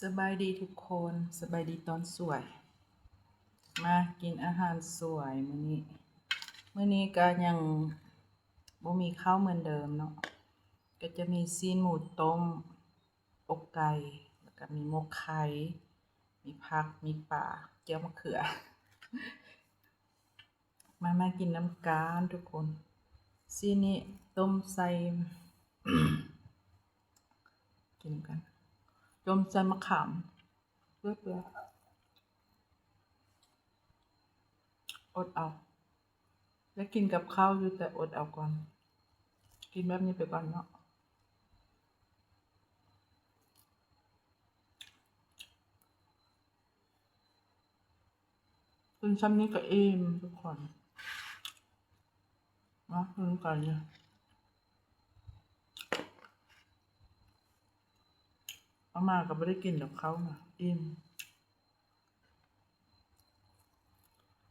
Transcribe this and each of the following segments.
สบายดีทุกคนสบายดีตอนสวยมากินอาหารสวยมื้อนี้ก็ยังบ่มีข้าวเหมือนเดิมเนาะก็จะมีซีนหมูต้มอกไก่แล้วก็มีหมกไข่มีผักมีปลาเจียวมะเขือมากินน้ำกันทุกคนซีนนี้ต้มใส่ กินกันต้มใส่มะขามเปรี้ยวๆอดเอาแล้วกินกับข้าวอยู่แต่อดเอาก่อนกินแบบนี้ไปก่อนเนาะกินซ้ำนี้ก็อิ่มทุกคนมากินกันเนี่ยเอามาก็ไม่ได้กินกับเขานะอิ่ม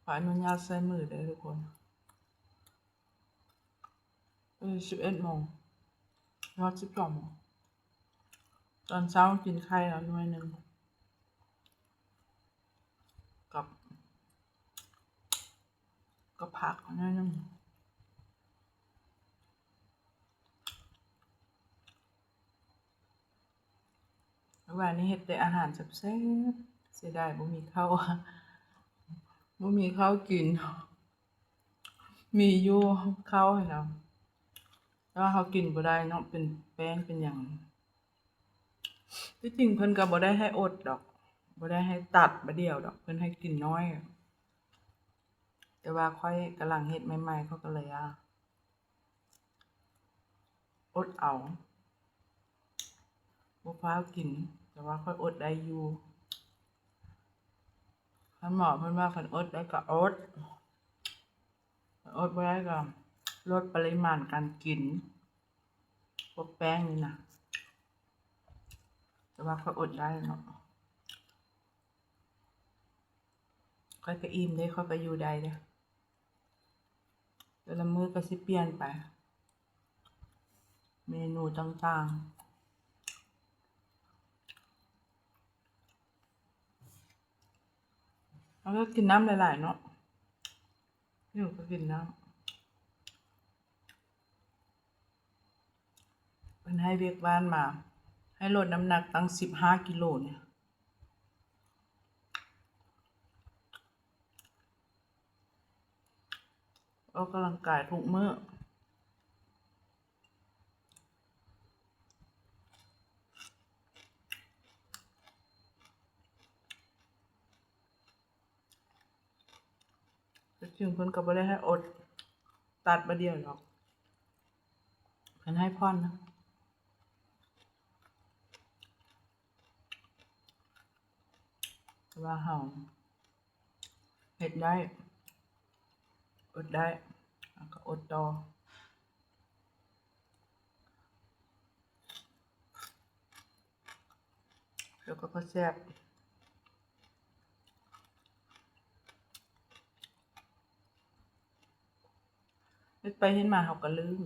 ขออนุญาตใส่มือได้ทุกคน11 โมงยอด12 โมงตอนเช้ากินไข่แล้วหน่วยหนึ่งกับผักหน่อยหนึงวันนี้เฮ็ดแต่อาหารแซ่บๆเสียดายบ่มีข้าวบ่มีข้าวกินมีอยู่ข้าวให้เราแต่ว่าเขากินบ่ได้เนาะเป็นแป้งเป็นหยังที่จริงเพิ่นก็บ่ได้ให้อดดอกบ่ได้ให้ตัดบัดเดียวดอกเพิ่นให้กินน้อยแต่ว่าค่อยกำลังเฮ็ดใหม่ๆเขาก็เลยอดเอาบ่พากินแต่ว่าค่อยอดได้อยู่คันหมอเพิ่นว่าคันอดได้ก็อดบ่ได้ก็ลดปริมาณการกินพวกแป้งนี่นะแต่ว่าค่อยอดได้เนาะค่อยก็อิ่มเด้ค่อยก็อยู่ได้เด้แต่ละมื้อก็สิเปลี่ยนไปเมนูต่างๆแล้วก็กินน้ำหลายๆเนาะนี่ก็กินน้ำเพิ่นให้เวียกบ้านมาให้ลดน้ำหนักตั้ง15 กิโลเนี่ยออกกำลังกายทุกมื้อแต่จริงเพิ่นก็บ่ได้ให้อดตัดบัดเดียวดอกเพิ่นให้ผ่อนนะแต่ว่าเฮาเฮ็ดได้อดได้แล้วก็อดต่อแล้วก็แซ่บเฮ็ดไปเฮ็ดมาเฮาก็ลืม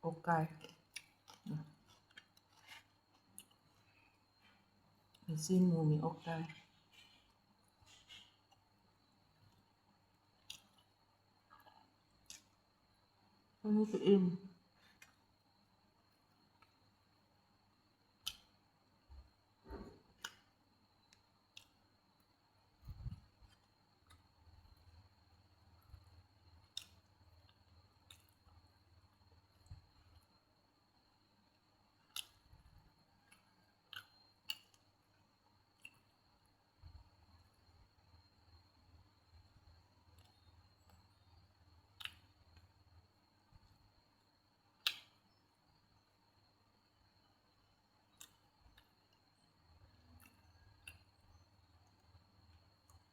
อกไก่มีซีนหมูมีอกไก่อันนี้คืออิ่ม